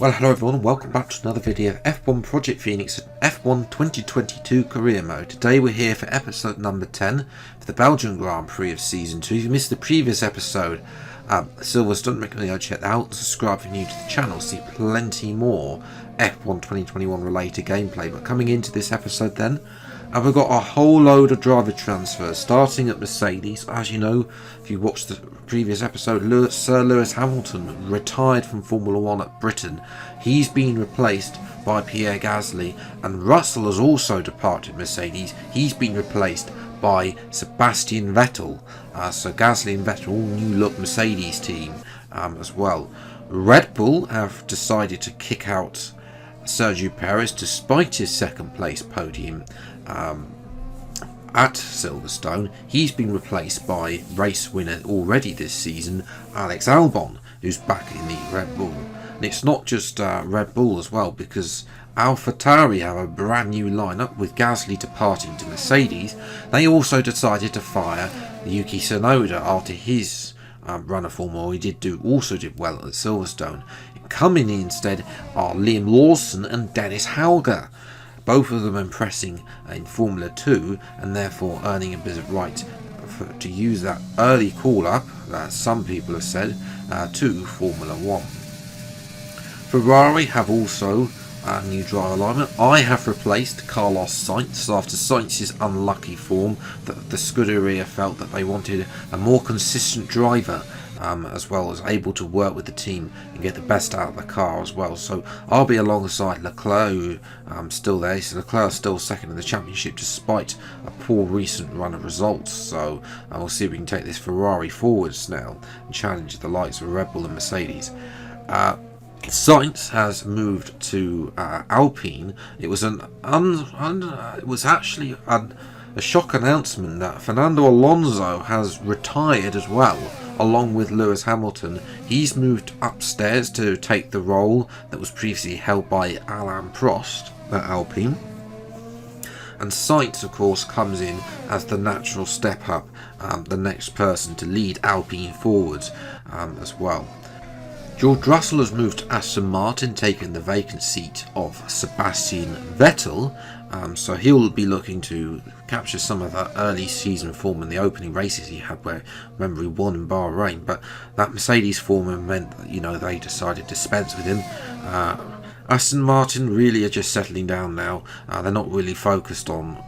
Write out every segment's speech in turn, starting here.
Well, hello everyone and welcome back to another video of F1 Project Phoenix F1 2022 Career Mode. Today we're here for episode number 10 for the Belgian Grand Prix of Season 2. If you missed the previous episode, Silverstone, recommend you check that out. Subscribe if you're new to the channel, see plenty more F1 2021 related gameplay. But coming into this episode then, we've got a whole load of driver transfers, starting at Mercedes. As you know, if you watched the previous episode, Sir Lewis Hamilton retired from Formula 1 at Britain. He's been replaced by Pierre Gasly, and Russell has also departed Mercedes. He's been replaced by Sebastian Vettel. So Gasly and Vettel, all new look Mercedes team as well. Red Bull have decided to kick out Sergio Perez despite his second place podium at Silverstone. He's been replaced by race winner already this season, Alex Albon, who's back in the Red Bull. And it's not just Red Bull as well, because AlphaTauri have a brand new lineup with Gasly departing to Mercedes. They also decided to fire Yuki Tsunoda after his run of Formula 1. He also did well at Silverstone. Coming in instead are Liam Lawson and Dennis Hauger, both of them impressing in Formula 2 and therefore earning a bit of right to use that early call-up, some people have said, to Formula 1. Ferrari have also a new driver alignment. I have replaced Carlos Sainz after Sainz's unlucky form. The Scuderia felt that they wanted a more consistent driver, as well as able to work with the team and get the best out of the car as well. So I'll be alongside Leclerc, who still there. So Leclerc is still second in the championship despite a poor recent run of results. So we'll see if we can take this Ferrari forwards now and challenge the likes of Red Bull and Mercedes. Sainz has moved to Alpine. It was actually a shock announcement that Fernando Alonso has retired as well, along with Lewis Hamilton. He's moved upstairs to take the role that was previously held by Alain Prost at Alpine. And Sainz, of course, comes in as the natural step up, the next person to lead Alpine forwards as well. George Russell has moved to Aston Martin, taking the vacant seat of Sebastian Vettel. So he'll be looking to capture some of that early season form in the opening races he had, where, remember, he won in Bahrain. But that Mercedes form meant that, they decided to dispense with him. Aston Martin really are just settling down now. They're not really focused on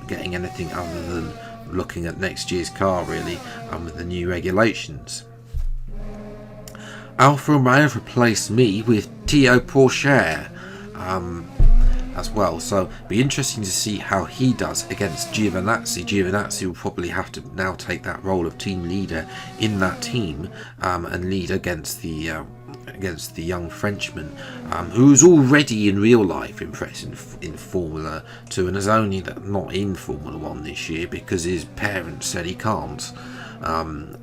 getting anything other than looking at next year's car, really, with the new regulations. Alfa Romeo have replaced me with Théo Pourchaire as well, so it'll be interesting to see how he does against Giovinazzi. Giovinazzi will probably have to now take that role of team leader in that team and lead against the young Frenchman, who's already in real life impressing in Formula 2 and is only not in Formula 1 this year because his parents said he can't.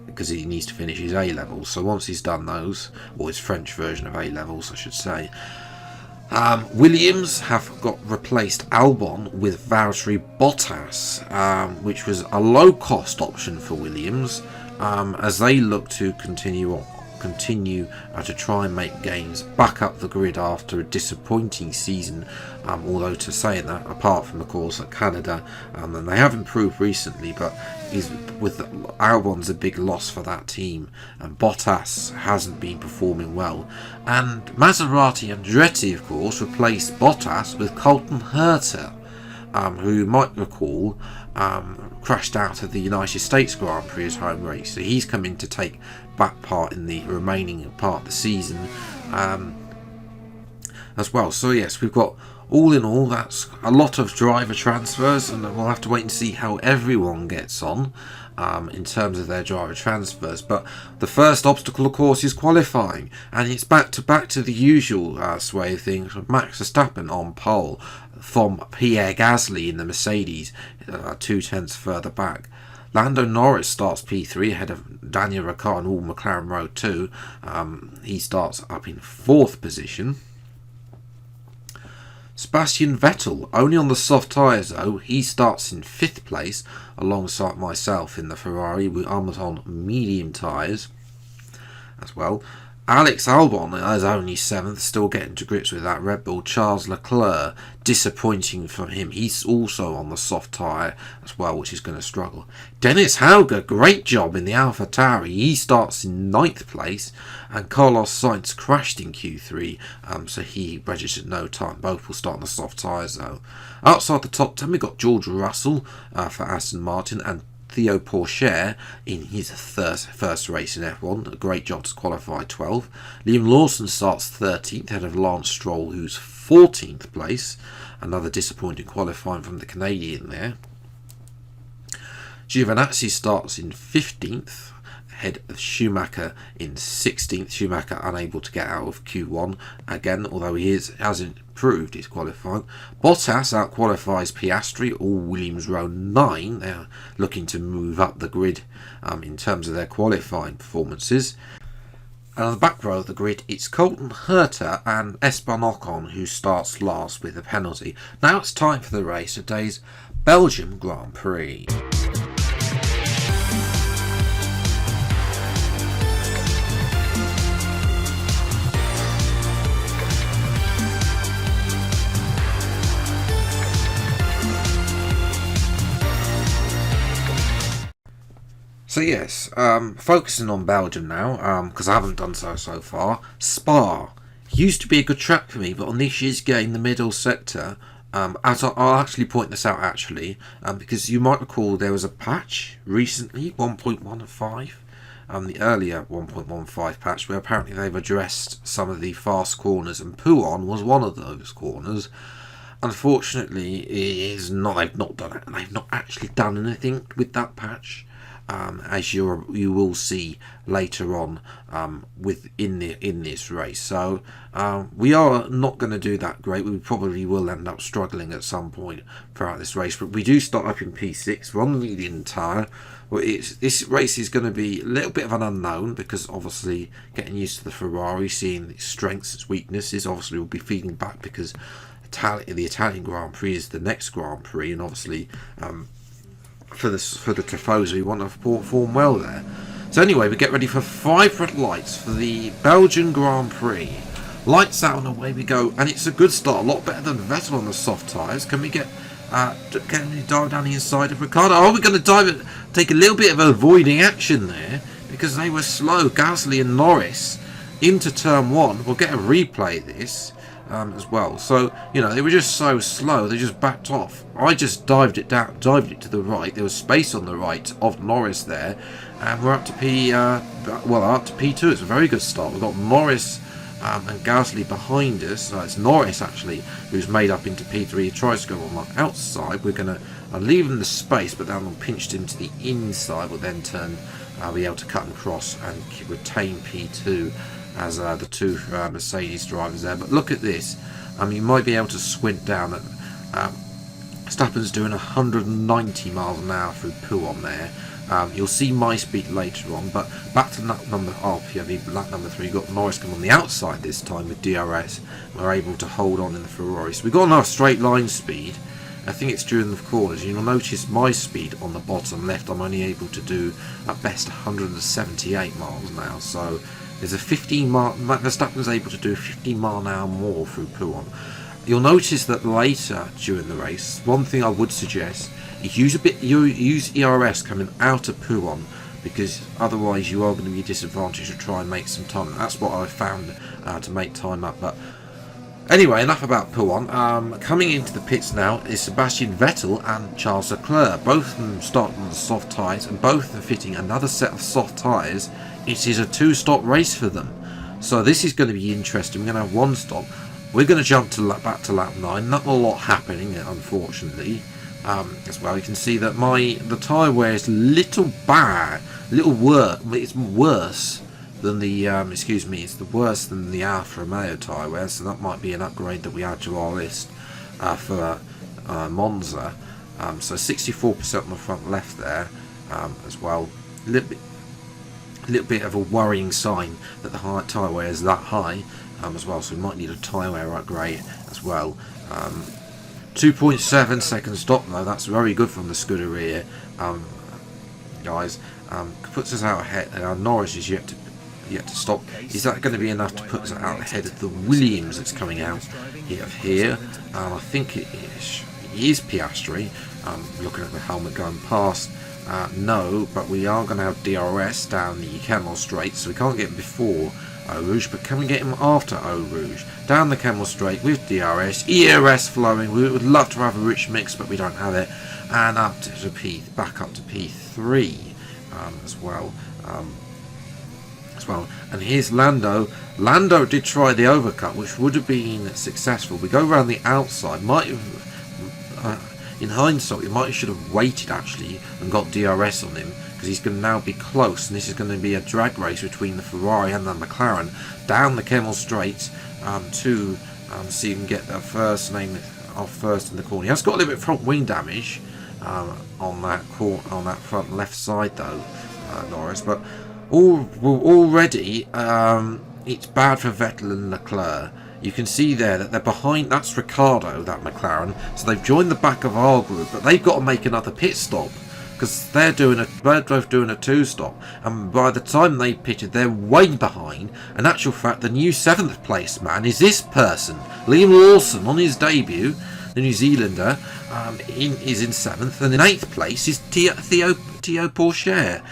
Because he needs to finish his A-levels. So once he's done those, or his French version of A-levels I should say, Williams have got replaced Albon with Valtteri Bottas, which was a low-cost option for Williams, as they look to continue to try and make gains back up the grid after a disappointing season, although to say that, apart from of course at Canada, and they have improved recently, but Albon's a big loss for that team, and Bottas hasn't been performing well. And Maserati Andretti, of course, replaced Bottas with Colton Herta, who you might recall crashed out of the United States Grand Prix as home race. So he's come in to take back part in the remaining part of the season as well. So yes, we've got, all in all, that's a lot of driver transfers, and we'll have to wait and see how everyone gets on in terms of their driver transfers. But the first obstacle, of course, is qualifying, and it's back to the usual sway of things. Max Verstappen on pole from Pierre Gasly in the Mercedes, 2/10 further back. Lando Norris starts P3 ahead of Daniel Ricciardo and all McLaren Road 2. He starts up in 4th position. Sebastian Vettel, only on the soft tyres though, he starts in 5th place alongside myself in the Ferrari. I'm on medium tyres as well. Alex Albon is only 7th, still getting to grips with that Red Bull. Charles Leclerc, disappointing from him. He's also on the soft tyre as well, which is going to struggle. Dennis Hauger, great job in the AlphaTauri. He starts in 9th place, and Carlos Sainz crashed in Q3, so he registered no time. Both will start on the soft tyres though. Outside the top 10, we've got George Russell for Aston Martin, and Theo Pourchaire in his first race in F1. A great job to qualify 12th. Liam Lawson starts 13th, ahead of Lance Stroll, who's 14th place. Another disappointing qualifying from the Canadian there. Giovinazzi starts in 15th, ahead of Schumacher in 16th. Schumacher unable to get out of Q1 again, although he hasn't improved his qualifying. Bottas out-qualifies Piastri, all Williams row 9. They're looking to move up the grid in terms of their qualifying performances. And on the back row of the grid, it's Colton Herta and Esteban Ocon who starts last with a penalty. Now it's time for the race, today's Belgium Grand Prix. So yes, focusing on Belgium now, because I haven't done so far. Spa used to be a good track for me, but on this year's game, the middle sector, as I'll actually point this out because you might recall there was a patch recently, 1.15, the earlier 1.15 patch, where apparently they've addressed some of the fast corners, and Pouon was one of those corners. Unfortunately, they've not done it, and they've not actually done anything with that patch. As you will see later on in this race. So we are not going to do that great. We probably will end up struggling at some point throughout this race, but we do start up in P6. We're on the medium tyre. Well, this race is going to be a little bit of an unknown, because obviously getting used to the Ferrari, seeing its strengths, its weaknesses, obviously we'll be feeding back, because the Italian Grand Prix is the next Grand Prix, and obviously for the Tifosi, we want to perform well there. So anyway, we get ready for 5 red lights for the Belgian Grand Prix. Lights out and away we go, and it's a good start, a lot better than Vettel on the soft tyres. Can we can we dive down the inside of Ricciardo? Oh, we're going to take a little bit of avoiding action there, because they were slow. Gasly and Norris into turn 1. We'll get a replay of this as well. So, they were just so slow, they just backed off. I just dived it to the right. There was space on the right of Norris there, and we're up to P2. It's a very good start. We've got Norris and Gasly behind us. It's Norris actually who's made up into P3. He tries to go on the outside. We're going to leave him the space, but then we'll pinched into the inside. We'll then be able to cut and cross and retain P2 as the two Mercedes drivers there. But look at this. You might be able to squint down at Verstappen's doing 190 miles an hour through Pouon there. You'll see my speed later on, but back to lap number 3. You've got Norris come on the outside this time with DRS. We're able to hold on in the Ferrari. So we've got enough straight line speed. I think it's during the corners. You'll notice my speed on the bottom left. I'm only able to do at best 178 miles an hour. So there's a 15 mile. Verstappen's able to do 15 mile an hour more through Pouon. You'll notice that later during the race, one thing I would suggest is use ERS coming out of Pouon, because otherwise you are going to be disadvantaged to try and make some time. That's what I found to make time up. But anyway, enough about Pouon. Coming into the pits now is Sebastian Vettel and Charles Leclerc. Both of them start on the soft tyres, and both are fitting another set of soft tyres. It is a 2-stop race for them, so this is going to be interesting. We're going to have 1 stop. We're going to jump back to lap 9. Not a lot happening, unfortunately. As well, you can see that the tyre wear is it's worse than the it's worse than the Alfa Romeo tyre wear. So that might be an upgrade that we add to our list for Monza. So 64% on the front left there as well. A little bit of a worrying sign that the tyre wear is that high as well. So we might need a tyre wear upgrade as well. 2.7 second stop though, that's very good from the Scuderia guys. Puts us out ahead. Norris is yet to yet to stop. Is that going to be enough to put us out ahead of the Williams that's coming out here? I think it is Piastri. Looking at the helmet going past. No, but we are going to have DRS down the Camel Straight, so we can't get him before Eau Rouge, but can we get him after Eau Rouge? Down the Camel Straight with DRS, ERS flowing. We would love to have a rich mix, but we don't have it. And up to back up to P3 as well. And here's Lando. Lando did try the overcut, which would have been successful. We go around the outside. Might have, in hindsight, we should have waited actually and got DRS on him, because he's going to now be close, and this is going to be a drag race between the Ferrari and the McLaren down the Kemmel Straight to see if he can get the first name off first in the corner. He has got a little bit of front wing damage on that front left side though, Norris, but already it's bad for Vettel and Leclerc. You can see there that they're behind. That's Ricciardo, that McLaren. So they've joined the back of our group, but they've got to make another pit stop, because they're both doing a two-stop, and by the time they pitted, they're way behind. In actual fact, the new 7th place man is this person, Liam Lawson, on his debut, the New Zealander, is in 7th, and in 8th place is Theo Pourchaire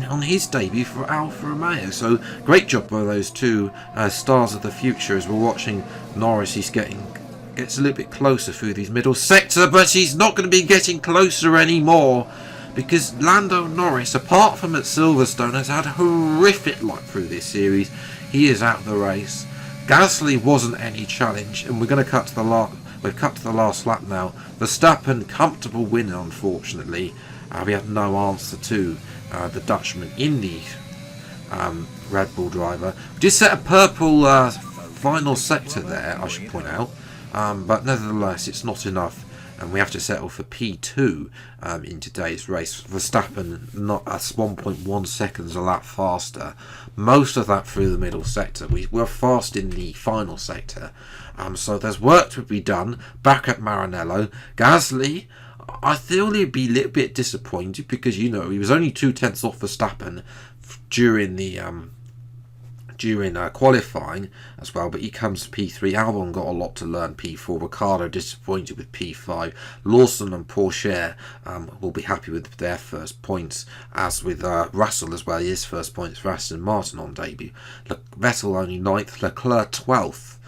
on his debut for Alfa Romeo. So great job by those two stars of the future. As we're watching Norris, gets a little bit closer through these middle sector, but he's not going to be getting closer anymore, because Lando Norris, apart from at Silverstone, has had horrific luck through this series. He is out of the race. Gasly wasn't any challenge, and we're going to cut to the last. We've cut to the last lap now. Verstappen, comfortable win, unfortunately. We have no answer to the Dutchman in the Red Bull driver. We did set a purple final sector there, I should point out, but nevertheless it's not enough, and we have to settle for P2 in today's race. Verstappen not 1.1 seconds a lap faster, most of that through the middle sector. We were fast in the final sector, so there's work to be done back at Maranello. Gasly, I feel he'd be a little bit disappointed, because he was only 2/10 off Verstappen during the qualifying as well, but he comes to P3. Albon got a lot to learn, P4. Ricciardo disappointed with P5. Lawson and Pourchaire will be happy with their first points, as with Russell as well, his first points for Aston Martin on debut. Vettel only 9th, Leclerc 12th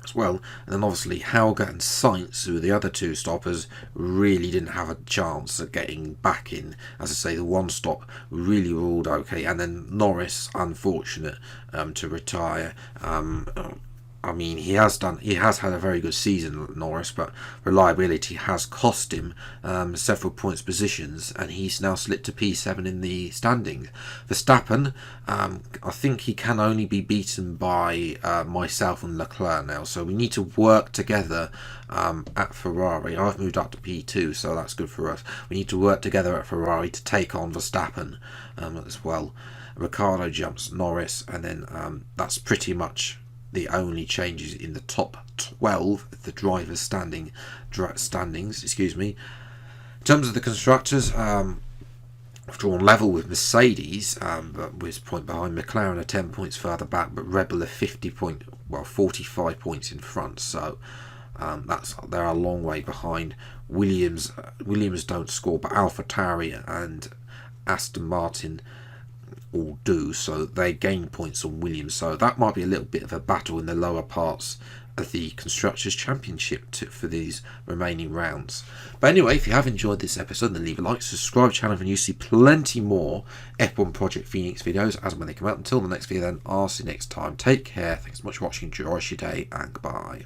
as well, and then obviously Hauger and Sainz, who were the other two stoppers, really didn't have a chance at getting back in. As I say, the one stop really ruled okay, and then Norris, unfortunate to retire. I mean, he has had a very good season, Norris, but reliability has cost him several points positions, and he's now slipped to P7 in the standings. Verstappen, I think he can only be beaten by myself and Leclerc now, so we need to work together at Ferrari. I've moved up to P2, so that's good for us. We need to work together at Ferrari to take on Verstappen as well. Ricciardo jumps Norris, and then that's pretty much the only changes in the top 12 of the drivers' standings. In terms of the constructors, I've drawn level with Mercedes, but with a point behind. McLaren are 10 points further back, but Red Bull are 45 points in front. So they're a long way behind. Williams don't score, but AlphaTauri and Aston Martin all do, so they gain points on Williams, so that might be a little bit of a battle in the lower parts of the Constructors' Championship for these remaining rounds. But anyway, if you have enjoyed this episode, then leave a like, subscribe to the channel, and you see plenty more F1 Project Phoenix videos as when they come out. Until the next video then, I'll see you next time. Take care, thanks so much for watching, enjoy your day, and goodbye.